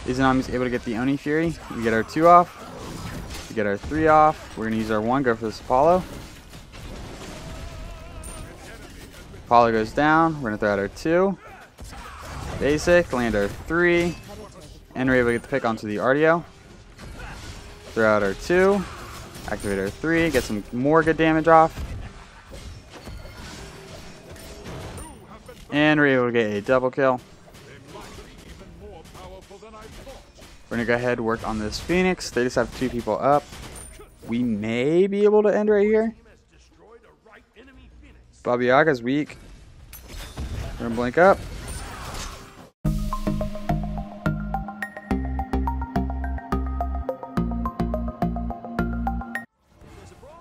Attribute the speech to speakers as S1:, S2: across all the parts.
S1: Izanami's able to get the Oni Fury. We get our 2 off. We get our 3 off. We're going to use our 1, go for this Apollo. Apollo goes down. We're going to throw out our 2. Basic, land our 3. And we're able to get the pick onto the RDO. Throw out our 2. Activate our 3. Get some more good damage off. And we're able to get a double kill. We're going to go ahead and work on this Phoenix. They just have 2 people up. We may be able to end right here. Baba Yaga's weak. We're going to blink up.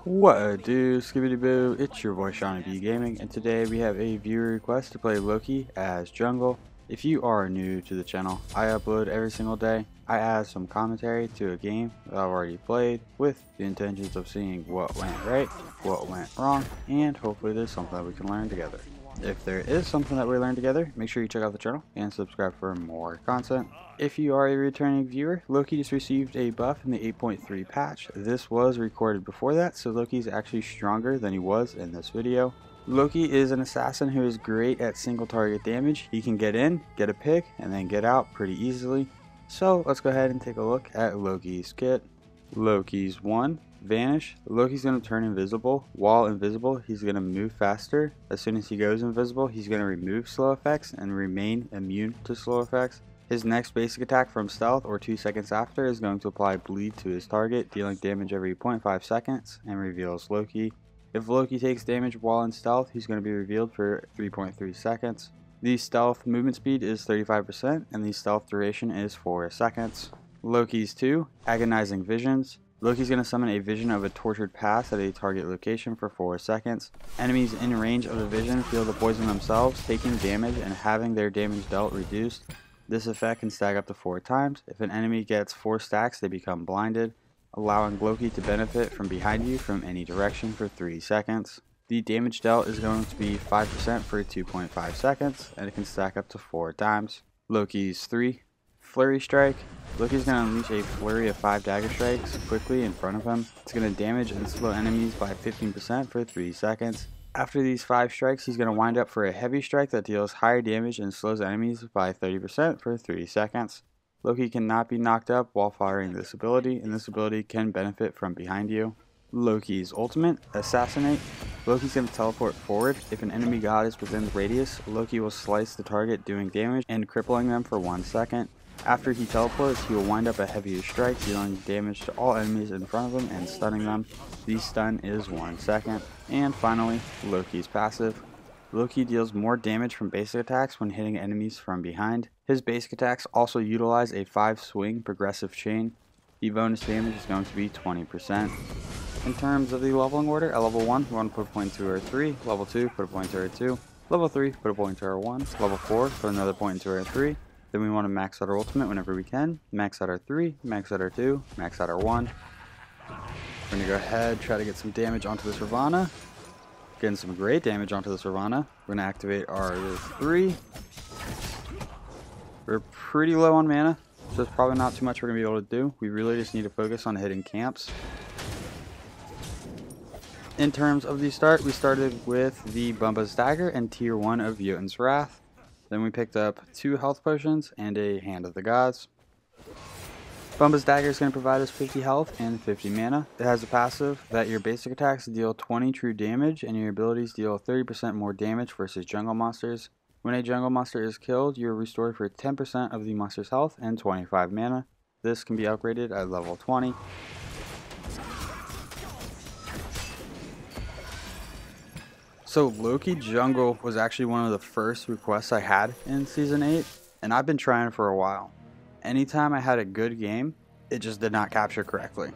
S1: What a do, Skibbity Boo, it's your boy Shawnee B Gaming, and today we have a viewer request to play Loki as jungle. If you are new to the channel, I upload every single day. I add some commentary to a game that I've already played with the intentions of seeing what went right, what went wrong, and hopefully there's something that we can learn together. If there is something that we learn together, make sure you check out the channel and subscribe for more content. If you are a returning viewer, Loki just received a buff in the 8.3 patch. This was recorded before that, so Loki is actually stronger than he was in this video. Loki is an assassin who is great at single target damage. He can get in, get a pick, and then get out pretty easily. So let's go ahead and take a look at Loki's kit. Loki's 1. Vanish. Loki's going to turn invisible. While invisible, he's going to move faster. As soon as he goes invisible, he's going to remove slow effects and remain immune to slow effects. His next basic attack from stealth or 2 seconds after is going to apply bleed to his target, dealing damage every 0.5 seconds and reveals Loki. If Loki takes damage while in stealth, he's going to be revealed for 3.3 seconds. The stealth movement speed is 35% and the stealth duration is 4 seconds. Loki's 2. Agonizing Visions. Loki's going to summon a vision of a tortured past at a target location for 4 seconds. Enemies in range of the vision feel the poison themselves, taking damage and having their damage dealt reduced. This effect can stack up to 4 times. If an enemy gets 4 stacks, they become blinded, allowing Loki to benefit from behind you from any direction for 3 seconds. The damage dealt is going to be 5% for 2.5 seconds, and it can stack up to 4 times. Loki's 3. Flurry Strike. Loki's going to unleash a flurry of 5 dagger strikes quickly in front of him. It's going to damage and slow enemies by 15% for 3 seconds. After these 5 strikes, he's going to wind up for a heavy strike that deals higher damage and slows enemies by 30% for 3 seconds. Loki cannot be knocked up while firing this ability, and this ability can benefit from behind you. Loki's ultimate, Assassinate. Loki's going to teleport forward. If an enemy god is within the radius, Loki will slice the target, doing damage and crippling them for 1 second. After he teleports, he will wind up a heavier strike, dealing damage to all enemies in front of him and stunning them. The stun is 1 second. And finally, Loki's passive. Loki deals more damage from basic attacks when hitting enemies from behind. His basic attacks also utilize a 5-swing progressive chain. The bonus damage is going to be 20%. In terms of the leveling order, at level 1, we want to put a point to our 3. Level 2, put a point to our 2. Level 3, put a point to our 1. Level 4, put another point into our 3. Then we want to max out our ultimate whenever we can. Max out our 3, max out our 2, max out our 1. We're going to go ahead, try to get some damage onto this Ravana. Getting some great damage onto this Ravana. We're going to activate our 3. We're pretty low on mana, so there's probably not too much we're going to be able to do. We really just need to focus on hitting camps. In terms of the start, we started with the Bumba's Dagger and tier 1 of Jotunn's Wrath. Then we picked up 2 health potions and a Hand of the Gods. Bumba's Dagger is going to provide us 50 health and 50 mana. It has a passive that your basic attacks deal 20 true damage and your abilities deal 30% more damage versus jungle monsters. When a jungle monster is killed, you are restored for 10% of the monster's health and 25 mana. This can be upgraded at level 20. So Loki Jungle was actually one of the first requests I had in Season 8, and I've been trying for a while. Anytime I had a good game, it just did not capture correctly.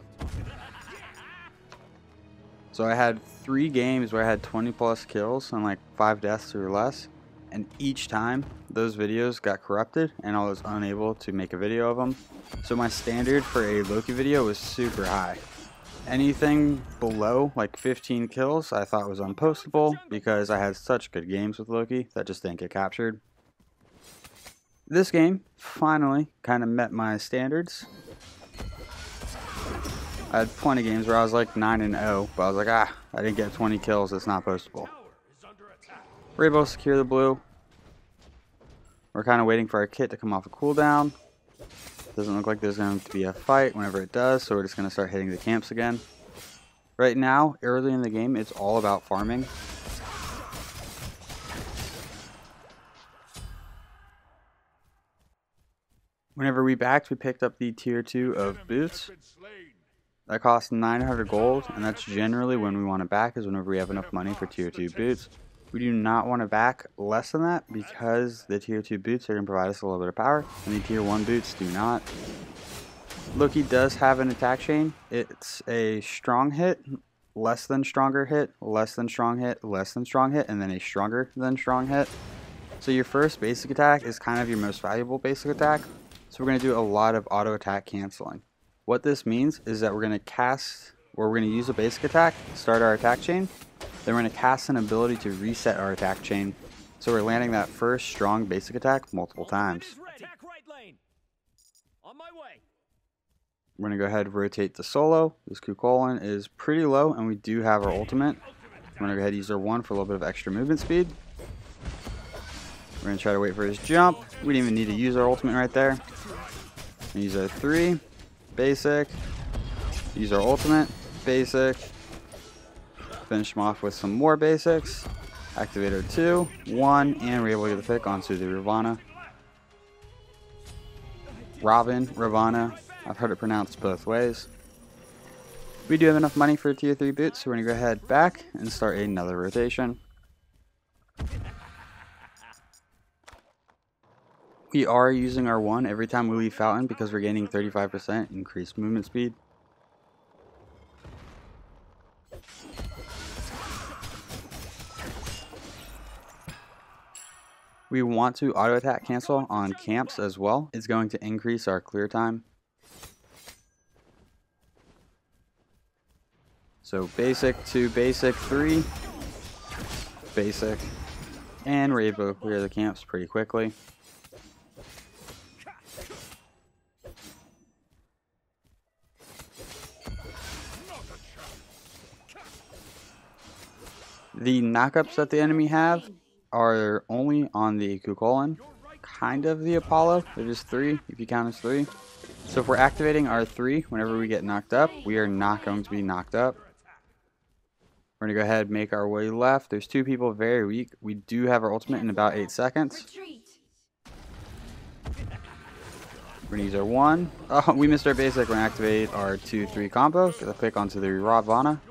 S1: So I had 3 games where I had 20 plus kills and like 5 deaths or less, and each time those videos got corrupted and I was unable to make a video of them. So my standard for a Loki video was super high. Anything below like 15 kills I thought was unpostable because I had such good games with Loki that just didn't get captured. This game finally kind of met my standards. I had plenty of games where I was like 9-0, but I was like, I didn't get 20 kills, it's not postable. We're able to secure the blue. We're kind of waiting for our kit to come off a cooldown. Doesn't look like there's going to be a fight whenever it does, so we're just going to start hitting the camps again. Right now, early in the game, it's all about farming. Whenever we backed, we picked up the tier 2 of boots. That costs 900 gold, and that's generally when we want to back, is whenever we have enough money for tier 2 boots. We do not want to back less than that because the tier 2 boots are going to provide us a little bit of power, and the tier 1 boots do not. Loki does have an attack chain. It's a strong hit, less than stronger hit, less than strong hit, less than strong hit, and then a stronger than strong hit. So your first basic attack is kind of your most valuable basic attack. So we're going to do a lot of auto attack canceling. What this means is that we're going to cast, or we're going to use a basic attack, start our attack chain. Then we're going to cast an ability to reset our attack chain. So we're landing that first strong basic attack multiple times. We're going to go ahead and rotate to solo. This Cuchulainn is pretty low, and we do have our ultimate. We're going to go ahead and use our 1 for a little bit of extra movement speed. We're going to try to wait for his jump. We didn't even need to use our ultimate right there. Use our 3, basic. Use our ultimate, basic. Finish him off with some more basics. Activate our 2, 1, and we're able to get the pick onto the Ravana. Ravana. I've heard it pronounced both ways. We do have enough money for a tier 3 boot, so we're going to go ahead back and start another rotation. We are using our 1 every time we leave Fountain because we're gaining 35% increased movement speed. We want to auto attack cancel on camps as well. It's going to increase our clear time. So basic 2, basic 3, basic, and we're able to clear the camps pretty quickly. The knockups that the enemy have are only on the Cuchulainn, kind of the Apollo. They're just 3, if you count as 3. So if we're activating our 3 whenever we get knocked up, we are not going to be knocked up. We're going to go ahead and make our way left. There's 2 people very weak. We do have our ultimate in about 8 seconds. We're going to use our 1. Oh, we missed our basic. We're going to activate our 2-3 combo. Get the pick onto the Ravana.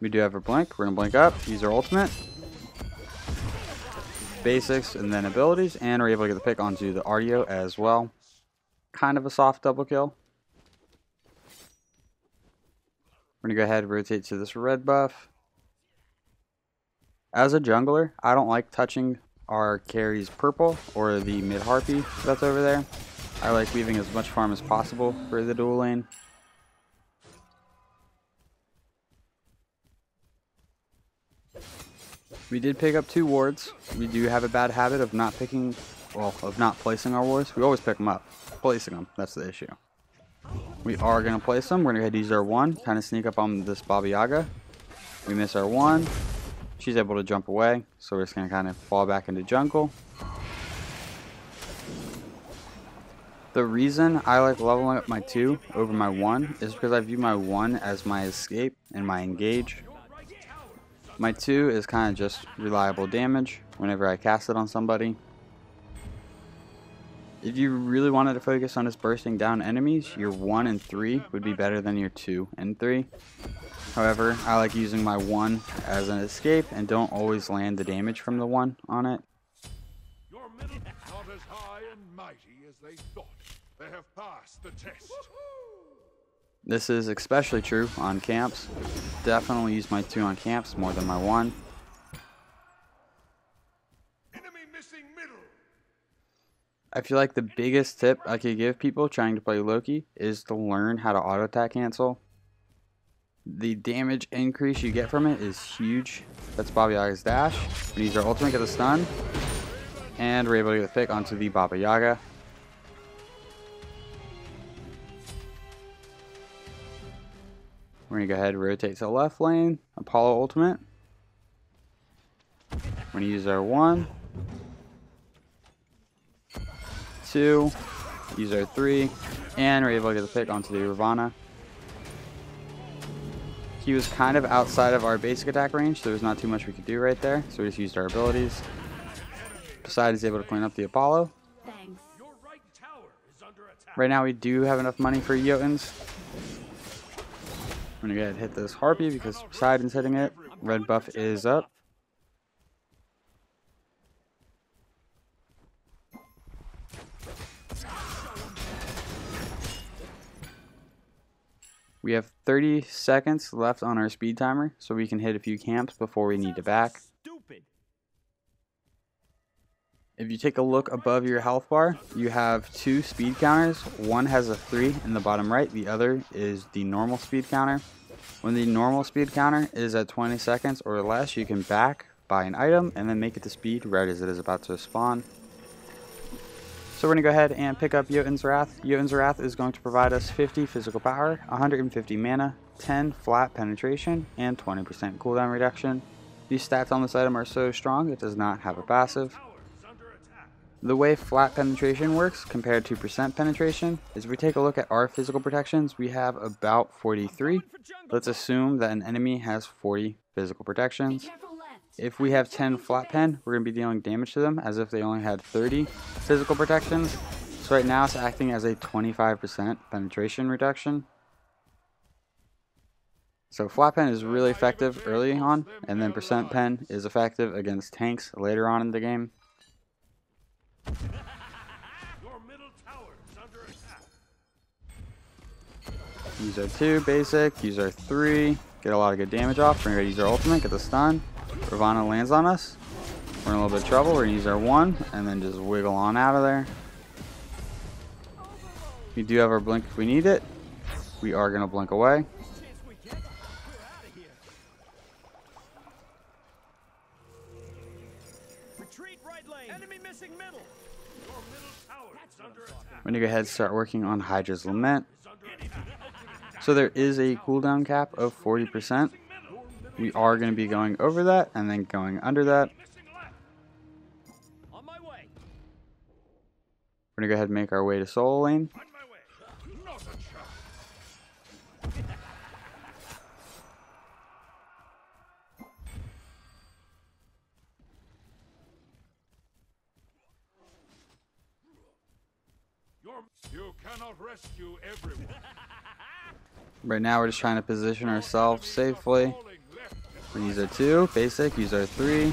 S1: We do have our blink. We're going to blink up, use our ultimate, basics, and then abilities, and we're able to get the pick onto the Artio as well. Kind of a soft double kill. We're going to go ahead and rotate to this red buff. As a jungler, I don't like touching our carry's purple or the mid harpy that's over there. I like leaving as much farm as possible for the dual lane. We did pick up 2 wards. We do have a bad habit of not picking, well, of not placing our wards. We always pick them up. Placing them, that's the issue. We are going to place them. We're going to go ahead and use our 1, kind of sneak up on this Baba Yaga. We miss our 1. She's able to jump away, so we're just going to kind of fall back into jungle. The reason I like leveling up my 2 over my 1 is because I view my 1 as my escape and my engage. My 2 is kind of just reliable damage whenever I cast it on somebody. If you really wanted to focus on just bursting down enemies, your 1 and 3 would be better than your 2 and 3. However, I like using my 1 as an escape and don't always land the damage from the 1 on it.
S2: Your middle not as high and mighty as they thought. They have passed the test.
S1: This is especially true on camps. Definitely use my 2 on camps more than my 1.
S2: Enemy missing middle.
S1: I feel like the biggest tip I could give people trying to play Loki is to learn how to auto attack cancel. The damage increase you get from it is huge. That's Baba Yaga's dash. We use our ultimate, get the stun, and we're able to get the pick onto the Baba Yaga. We're going to go ahead and rotate to the left lane, Apollo ultimate. We're going to use our 1, 2, use our 3, and we're able to get the pick onto the Ravana. He was kind of outside of our basic attack range, so there was not too much we could do right there, so we just used our abilities. Poseidon is able to clean up the Apollo. Right now we do have enough money for Jotunns. I'm going to go ahead and hit this Harpy because Poseidon's hitting it. Red buff is up. We have 30 seconds left on our speed timer, so we can hit a few camps before we need to back. If you take a look above your health bar, you have 2 speed counters. One has a 3 in the bottom right, the other is the normal speed counter. When the normal speed counter is at 20 seconds or less, you can back, buy an item, and then make it to speed right as it is about to spawn. So we're going to go ahead and pick up Jotunn's Wrath. Jotunn's Wrath is going to provide us 50 physical power, 150 mana, 10 flat penetration, and 20% cooldown reduction. These stats on this item are so strong it does not have a passive. The way flat penetration works compared to percent penetration is if we take a look at our physical protections, we have about 43. Let's assume that an enemy has 40 physical protections. If we have 10 flat pen, we're going to be dealing damage to them as if they only had 30 physical protections. So right now it's acting as a 25% penetration reduction. So flat pen is really effective early on, and then percent pen is effective against tanks later on in the game. Use our 2 basic, use our 3, get a lot of good damage off. We're going to use our ultimate, get the stun. Ravana lands on us. We're in a little bit of trouble. We're going to use our 1 and then just wiggle on out of there. We do have our blink if we need it. We are going to blink away. I'm going to go ahead and start working on Hydra's Lament. So there is a cooldown cap of 40%. We are going to be going over that and then going under that. We're going to go ahead and make our way to solo lane.
S2: You cannot rescue everyone.
S1: Right now we're just trying to position ourselves safely. We use our 2, basic, use our 3,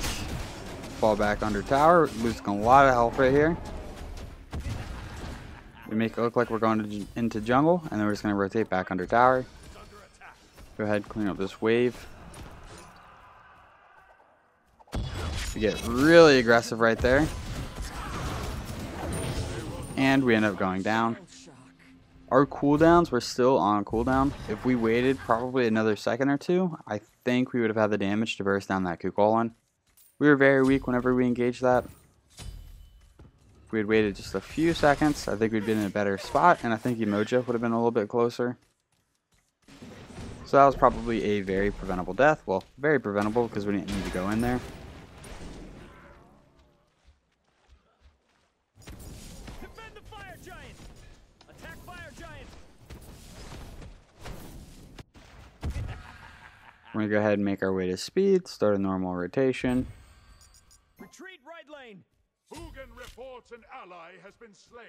S1: fall back under tower, losing a lot of health right here. We make it look like we're going into jungle, and then we're just going to rotate back under tower. Go ahead, clean up this wave. We get really aggressive right there. And we end up going down. Our cooldowns were still on cooldown. If we waited probably another second or 2, I think we would have had the damage to burst down that Kukulkan. We were very weak whenever we engaged that. If we had waited just a few seconds, I think we'd been in a better spot, and I think Emoja would have been a little bit closer. So that was probably a very preventable death. Well, very preventable because we didn't need to go in there. We're going to go ahead and make our way to speed, start a normal rotation.
S3: Retreat right lane.
S2: Hugin reports an ally has been slain.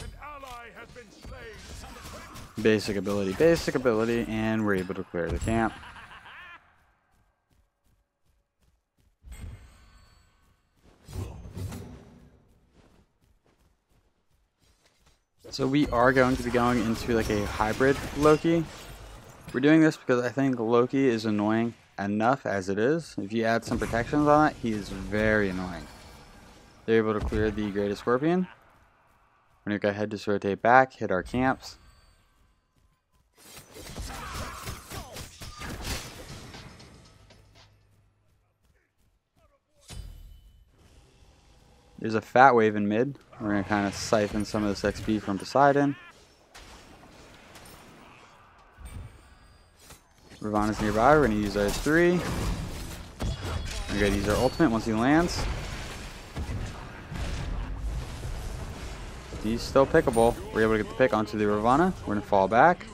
S2: An ally has been slain.
S1: Basic ability, and we're able to clear the camp. So we are going to be going into like a hybrid Loki. We're doing this because I think Loki is annoying enough as it is. If you add some protections on it, he is very annoying. They're able to clear the Greatest Scorpion. We're going to go ahead, just rotate back, hit our camps. There's a fat wave in mid. We're going to kind of siphon some of this XP from Poseidon. Ravana's nearby. We're going to use our 3. We're going to use our ultimate once he lands. He's still pickable. We're able to get the pick onto the Ravana. We're going to fall back.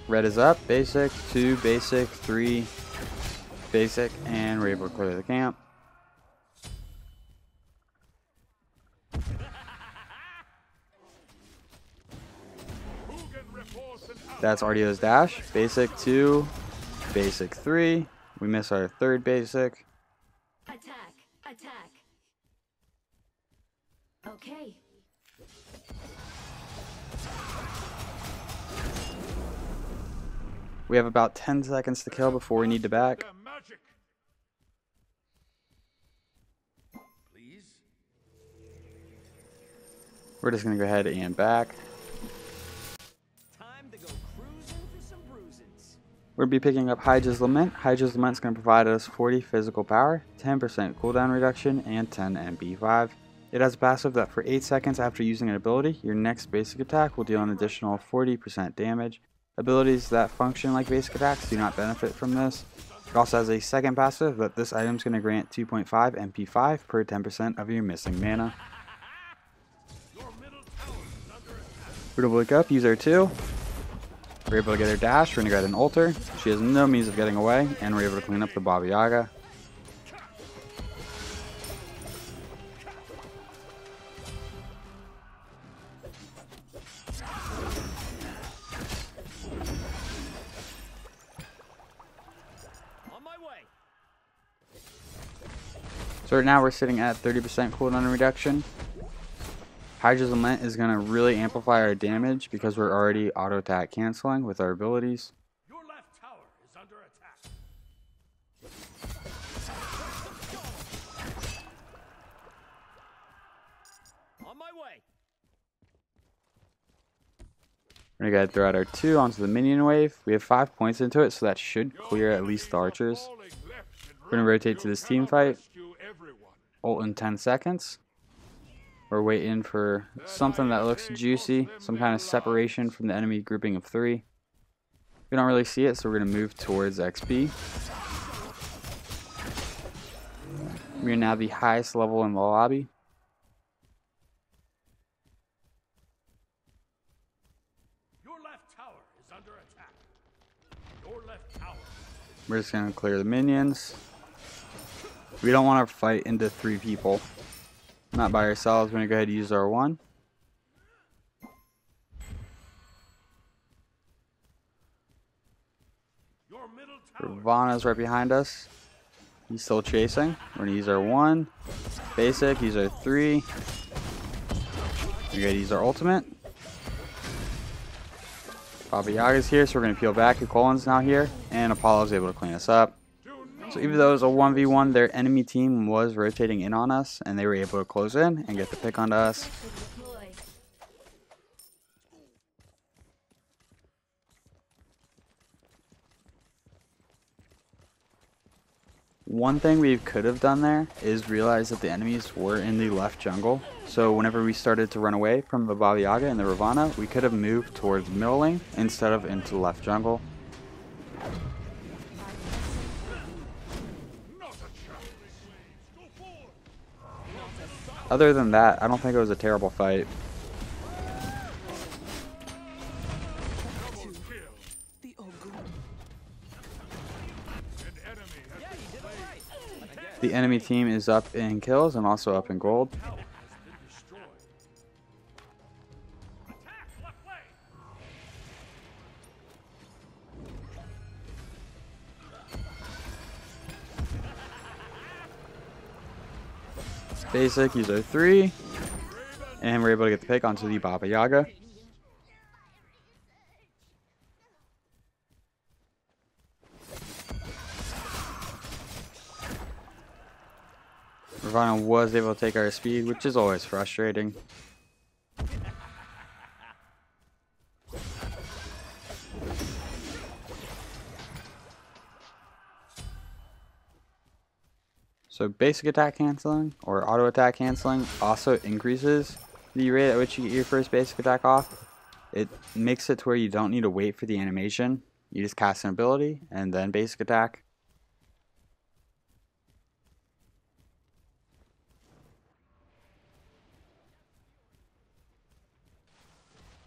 S1: Red is up. Basic, 2, basic, 3, basic, and we're able to clear the camp. That's Ardio's dash. Basic 2, basic 3. We miss our 3rd basic.
S4: Attack! Attack! Okay.
S1: We have about 10 seconds to kill before we need to back. We're just going to go ahead and back.
S3: Time to go cruising for some bruisins.
S1: We'll be picking up Hydra's Lament. Hydra's Lament is going to provide us 40 physical power, 10% cooldown reduction, and 10 MP5. It has a passive that for 8 seconds after using an ability, your next basic attack will deal an additional 40% damage. Abilities that function like basic attacks do not benefit from this. It also has a second passive that this item is going to grant 2.5 MP5 per 10% of your missing mana. We're going to wake up, use our 2. We're able to get her dash, we're going to get an altar. She has no means of getting away, and we're able to clean up the Baba Yaga. So right now we're sitting at 30% cooldown reduction. Hydra's Lament is going to really amplify our damage because we're already auto attack canceling with our abilities.
S2: Your left tower is under attack.
S3: On my way.
S1: We're going to go ahead and throw out our 2 onto the minion wave. We have 5 points into it, so that should clear at least the archers. We're going to rotate to this team fight. Ult in 10 seconds. We're waiting for something that looks juicy, some kind of separation from the enemy grouping of 3. We don't really see it, so we're going to move towards XP. We are now the highest level in the lobby.
S2: Your left tower is under attack. Your left tower.
S1: We're just going to clear the minions. We don't want to fight into 3 people. Not by ourselves. We're going to go ahead and use our 1. Ravana's right behind us. He's still chasing. We're going to use our 1. Basic. Use our 3. We're going to use our ultimate. Baba Yaga's here, so we're going to peel back. Ukolin's now here. And Apollo's able to clean us up. So even though it was a 1v1, their enemy team was rotating in on us, and they were able to close in and get the pick onto us. One thing we could have done there is realize that the enemies were in the left jungle. So whenever we started to run away from the Baba Yaga and the Ravana, we could have moved towards middle lane instead of into the left jungle. Other than that, I don't think it was a terrible fight. The enemy team is up in kills and also up in gold. Basic, use our 3, and we're able to get the pick onto the Baba Yaga. Ravana was able to take our speed, which is always frustrating. So basic attack canceling or auto attack canceling also increases the rate at which you get your first basic attack off. It makes it to where you don't need to wait for the animation. You just cast an ability and then basic attack.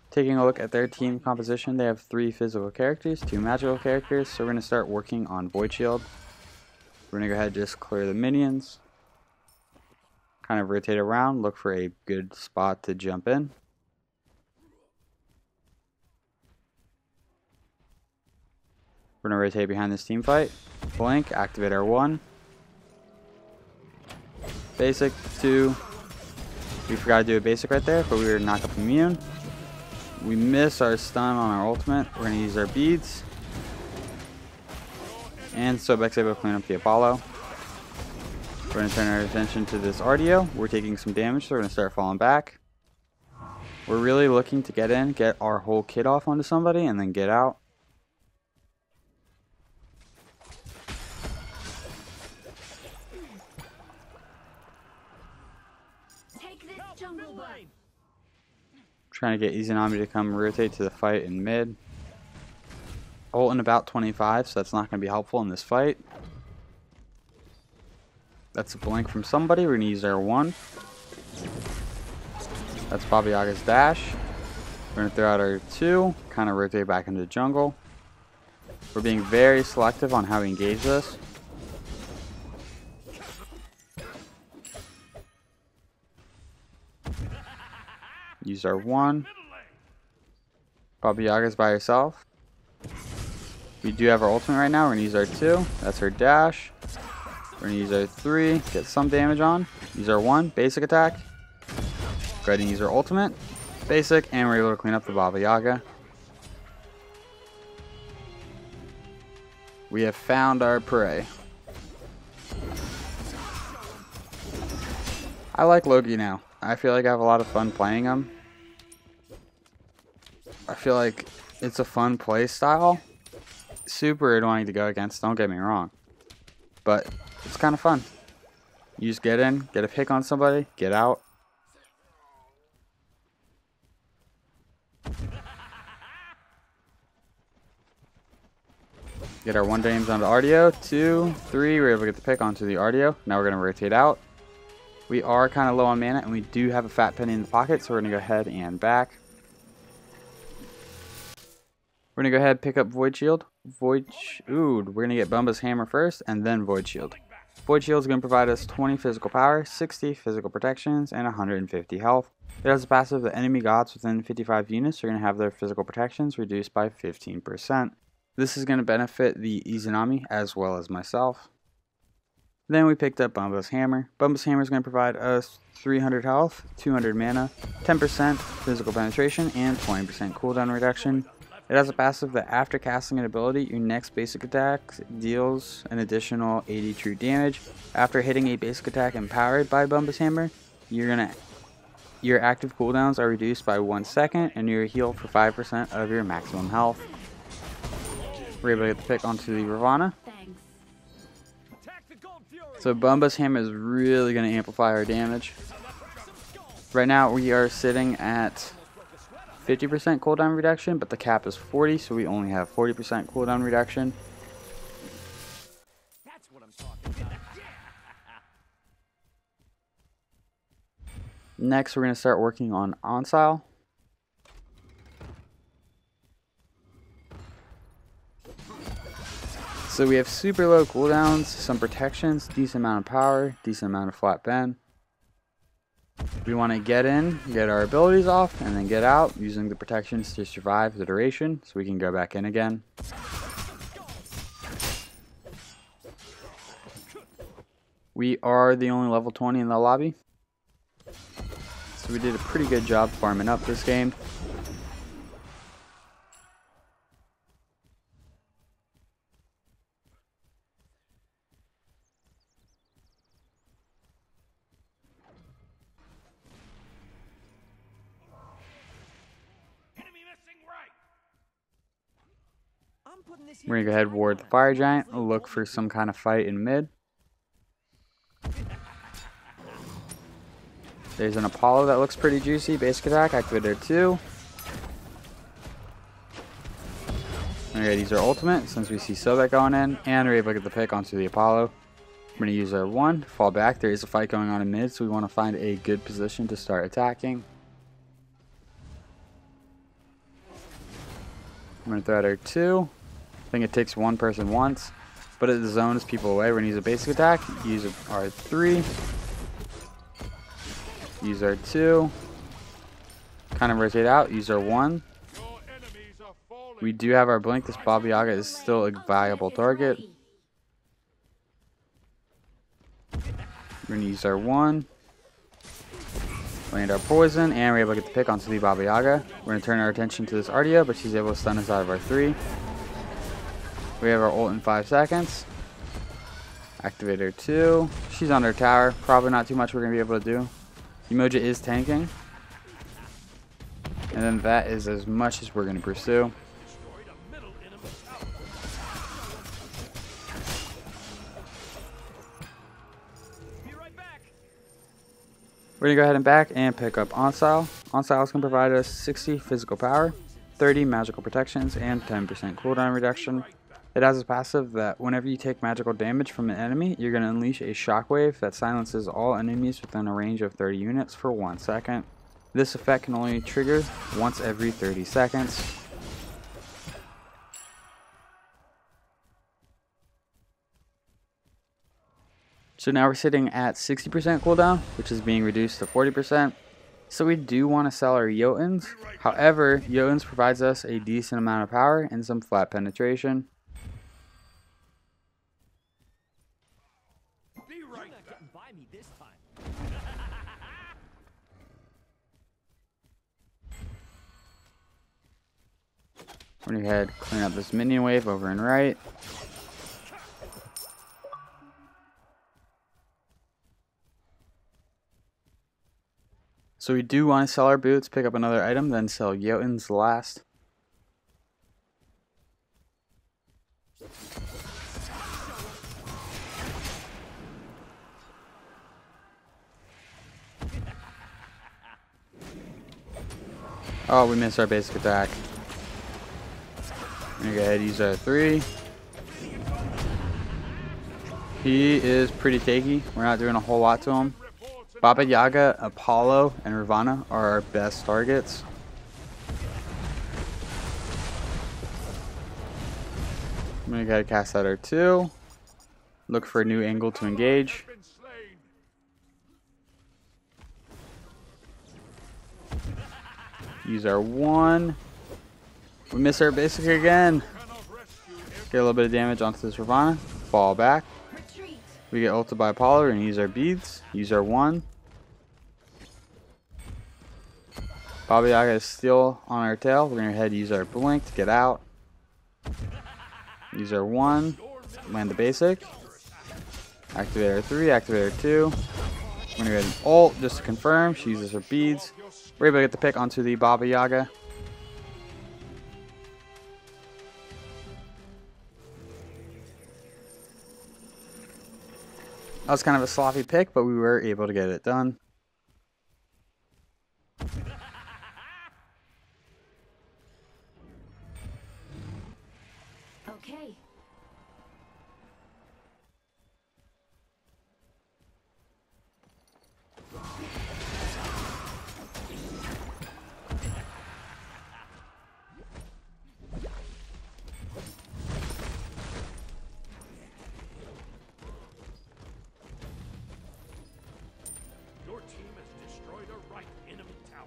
S1: Taking a look at their team composition, they have 3 physical characters, 2 magical characters, so we're going to start working on Void Shield. We're going to go ahead and just clear the minions. Kind of rotate around, look for a good spot to jump in. We're going to rotate behind this team fight. Blink, activate our 1. Basic, 2. We forgot to do a basic right there, but we were knocked up immune. We miss our stun on our ultimate. We're going to use our beads. And Sobek's able to clean up the Apollo. We're going to turn our attention to this RDO. We're taking some damage, so we're going to start falling back. We're really looking to get in, get our whole kit off onto somebody, and then get out.
S4: Take this jungle buff.
S1: Trying to get Izanami to come rotate to the fight in mid. Ult in about 25, so that's not going to be helpful in this fight. That's a blink from somebody. We're going to use our 1. That's Baba Yaga's dash. We're going to throw out our 2. Kind of rotate back into the jungle. We're being very selective on how we engage this. Use our 1. Baba Yaga's by herself. We do have our ultimate right now. We're going to use our 2. That's her dash. We're going to use our 3. Get some damage on. Use our 1. Basic attack. Go ahead and use our ultimate. Basic. And we're able to clean up the Baba Yaga. We have found our prey. I like Loki now. I feel like I have a lot of fun playing him. I feel like it's a fun play style. Super annoying to go against, don't get me wrong. But it's kind of fun. You just get in, get a pick on somebody, get out. Get our 1 dames onto RDO. 2, 3, we're able to get the pick onto the RDO. Now we're going to rotate out. We are kind of low on mana, and we do have a fat penny in the pocket, so we're going to go ahead and back. We're going to go ahead and pick up Void Shield. We're going to get Bumba's Hammer first, and then Void Shield. Void Shield is going to provide us 20 physical power, 60 physical protections, and 150 health. It has a passive that enemy gods within 55 units are going to have their physical protections reduced by 15%. This is going to benefit the Izanami as well as myself. Then we picked up Bumba's Hammer. Bumba's Hammer is going to provide us 300 health, 200 mana, 10% physical penetration, and 20% cooldown reduction. It has a passive that after casting an ability, your next basic attack deals an additional 80 true damage. After hitting a basic attack empowered by Bumba's Hammer, your active cooldowns are reduced by 1 second, and you're healed for 5% of your maximum health. We're able to get the pick onto the Ravana.
S4: Thanks.
S1: So Bumba's Hammer is really going to amplify our damage. Right now we are sitting at 50% cooldown reduction, but the cap is 40, so we only have 40% cooldown reduction.
S3: That's what I'm talking about.
S1: Next, we're going to start working on Ancile. So we have super low cooldowns, some protections, decent amount of power, decent amount of flat bend. We want to get in, get our abilities off, and then get out using the protections to survive the duration so we can go back in again. We are the only level 20 in the lobby. So we did a pretty good job farming up this game.
S3: I'm putting this
S1: We're going to go ahead and ward the Fire Giant, look for some kind of fight in mid. There's an Apollo that looks pretty juicy. Basic attack, activator 2. Alright, use our ultimate since we see Sobek going in, and we're able to get the pick onto the Apollo. We're going to use our 1, fall back. There is a fight going on in mid, so we want to find a good position to start attacking. I'm going to throw out our 2. I think it takes one person once, but it zones people away. We're going to use a basic attack, use our 3, use our 2, kind of rotate out, use our 1. We do have our blink. This Baba Yaga is still a viable target. We're going to use our 1, land our poison, and we're able to get the pick onto the Baba Yaga. We're going to turn our attention to this Ardia, but she's able to stun us out of our 3. We have our ult in 5 seconds. Activator 2. She's on her tower. Probably not too much we're going to be able to do. Umoja is tanking. And then that is as much as we're going to pursue. We're going to go ahead and back and pick up Ancile. Ancile can provide us 60 physical power, 30 magical protections, and 10% cooldown reduction. It has a passive that whenever you take magical damage from an enemy, you're going to unleash a shockwave that silences all enemies within a range of 30 units for 1 second. This effect can only trigger once every 30 seconds. So now we're sitting at 60% cooldown, which is being reduced to 40%. So we do want to sell our Jotunns. However, Jotunns provides us a decent amount of power and some flat penetration. We're going to go ahead and clean up this minion wave over and right. So we do want to sell our boots, pick up another item, then sell Jotunns last. Oh, we missed our basic attack. We're going to go ahead and use our 3. He is pretty takey. We're not doing a whole lot to him. Baba Yaga, Apollo, and Ravana are our best targets. I'm going to go ahead and cast out our 2. Look for a new angle to engage. Use our 1. We miss our basic again. Get a little bit of damage onto this Ravana. Fall back. We get ulted by Apollo and use our beads. Use our 1. Baba Yaga is still on our tail. We're going to go ahead and use our blink to get out. Use our 1. Land the basic. Activate our 3. Activate our 2. We're going to go ahead and ult just to confirm. She uses her beads. We're able to get the pick onto the Baba Yaga. That was kind of a sloppy pick, but we were able to get it done.
S4: Okay.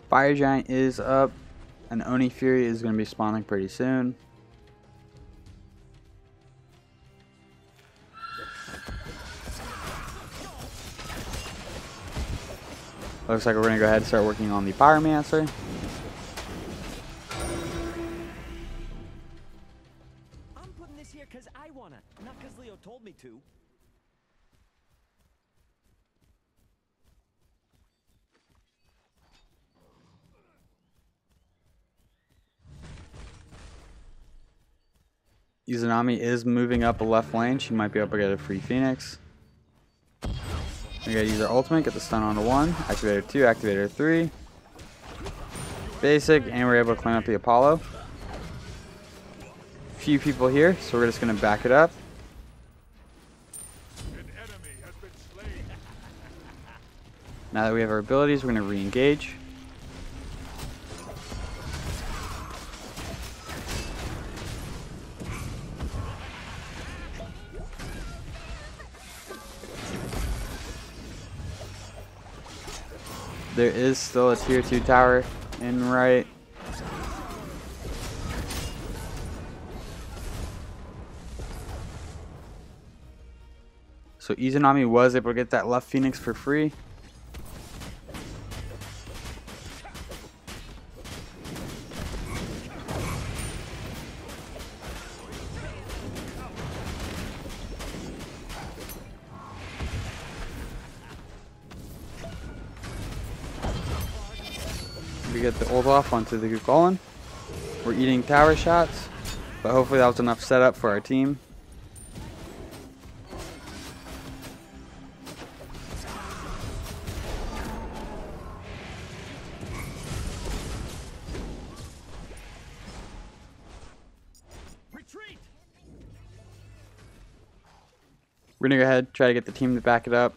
S1: Fire Giant is up, and Oni Fury is going to be spawning pretty soon. Looks like we're going to go ahead and start working on the Pyromancer.
S3: I'm putting this here because I wanna, not because Leo told me to.
S1: Izanami is moving up a left lane. She might be able to get a free Phoenix. We gotta use our ultimate, get the stun on to 1, activator 2, activator 3. Basic, and we're able to clean up the Apollo. Few people here, so we're just gonna back it up.
S2: An enemy has been slain.
S1: Now that we have our abilities, we're gonna re-engage. There is still a tier 2 tower in right. So Izanami was able to get that left Phoenix for free. We get the ult off onto the Golem. We're eating tower shots, but hopefully that was enough setup for our team.
S3: Retreat!
S1: We're gonna go ahead, try to get the team to back it up.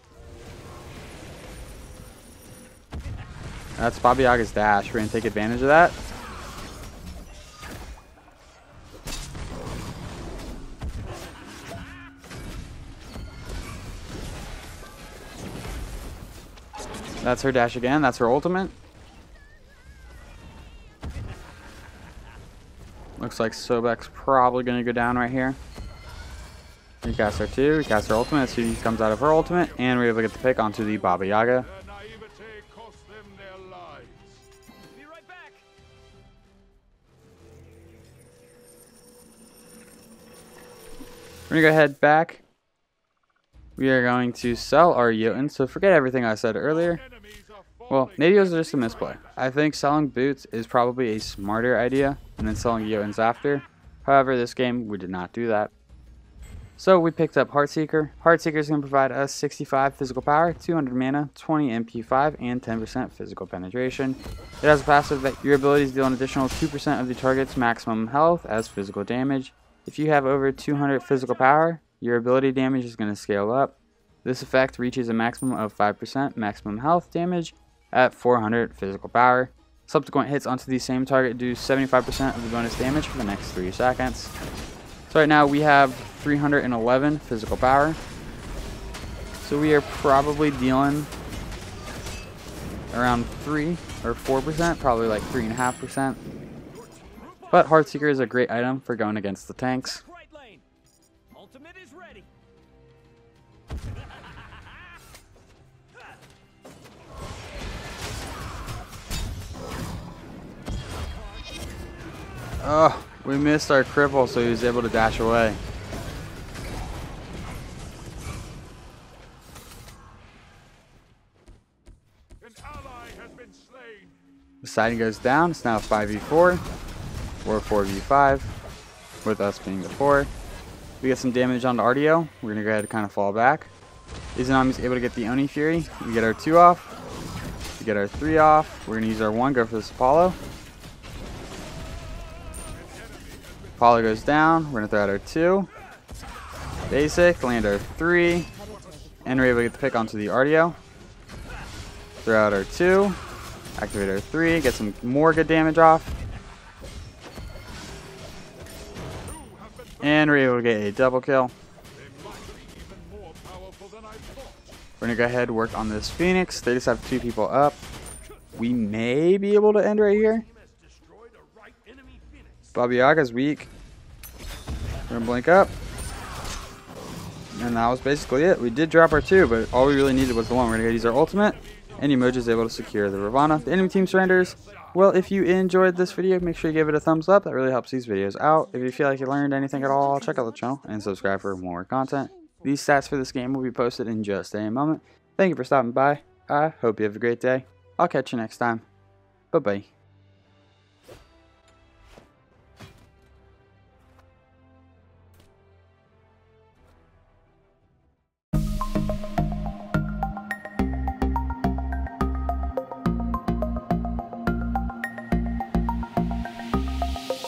S1: That's Baba Yaga's dash. We're gonna take advantage of that. That's her dash again. That's her ultimate. Looks like Sobek's probably gonna go down right here. Recast her 2, recast her ultimate. She comes out of her ultimate, and we're able to get the pick onto the Baba Yaga.
S2: Their naivete cost them their lives.
S3: Be right back.
S1: We're gonna go ahead back. We are going to sell our Jotunn, so forget everything I said earlier.
S2: Enemies are
S1: Well,
S2: falling.
S1: maybe it was just a misplay. I think selling boots is probably a smarter idea, and then selling Jotunns after. However, this game, we did not do that. So we picked up Heartseeker. Heartseeker is going to provide us 65 physical power, 200 mana, 20 MP5, and 10% physical penetration. It has a passive that your abilities deal an additional 2% of the target's maximum health as physical damage. If you have over 200 physical power, your ability damage is going to scale up. This effect reaches a maximum of 5% maximum health damage at 400 physical power. Subsequent hits onto the same target do 75% of the bonus damage for the next 3 seconds. So right now we have 311 physical power. So we are probably dealing around 3 or 4%, probably like 3.5%. But Heartseeker is a great item for going against the tanks.
S3: Right lane. Ultimate is ready.
S1: Oh, we missed our cripple, so he was able to dash away.
S2: An ally has been slain.
S1: The siding goes down. It's now 5v4 or 4v5, with us being the 4. We get some damage onto RDO. We're going to go ahead and kind of fall back. Izanami's able to get the Oni Fury. We get our 2 off. We get our 3 off. We're going to use our 1, go for this Apollo. Apollo goes down. We're going to throw out our 2. Basic, land our 3. And we're able to get the pick onto the RDO. Throw out our 2. Activate our 3. Get some more good damage off. And we're able to get a double kill.
S2: They might be even more powerful than I thought.
S1: We're going to go ahead and work on this Phoenix. They just have 2 people up. We may be able to end right here.
S2: Destroyed a right enemy phoenix.
S1: Baba Yaga's weak. We're going to blink up. And that was basically it. We did drop our 2, but all we really needed was the 1. We're going to use our ultimate. And Emoji is able to secure the Ravana. The enemy team surrenders. Well, if you enjoyed this video, make sure you give it a thumbs up. That really helps these videos out. If you feel like you learned anything at all, check out the channel and subscribe for more content. These stats for this game will be posted in just a moment. Thank you for stopping by. I hope you have a great day. I'll catch you next time. Bye-bye.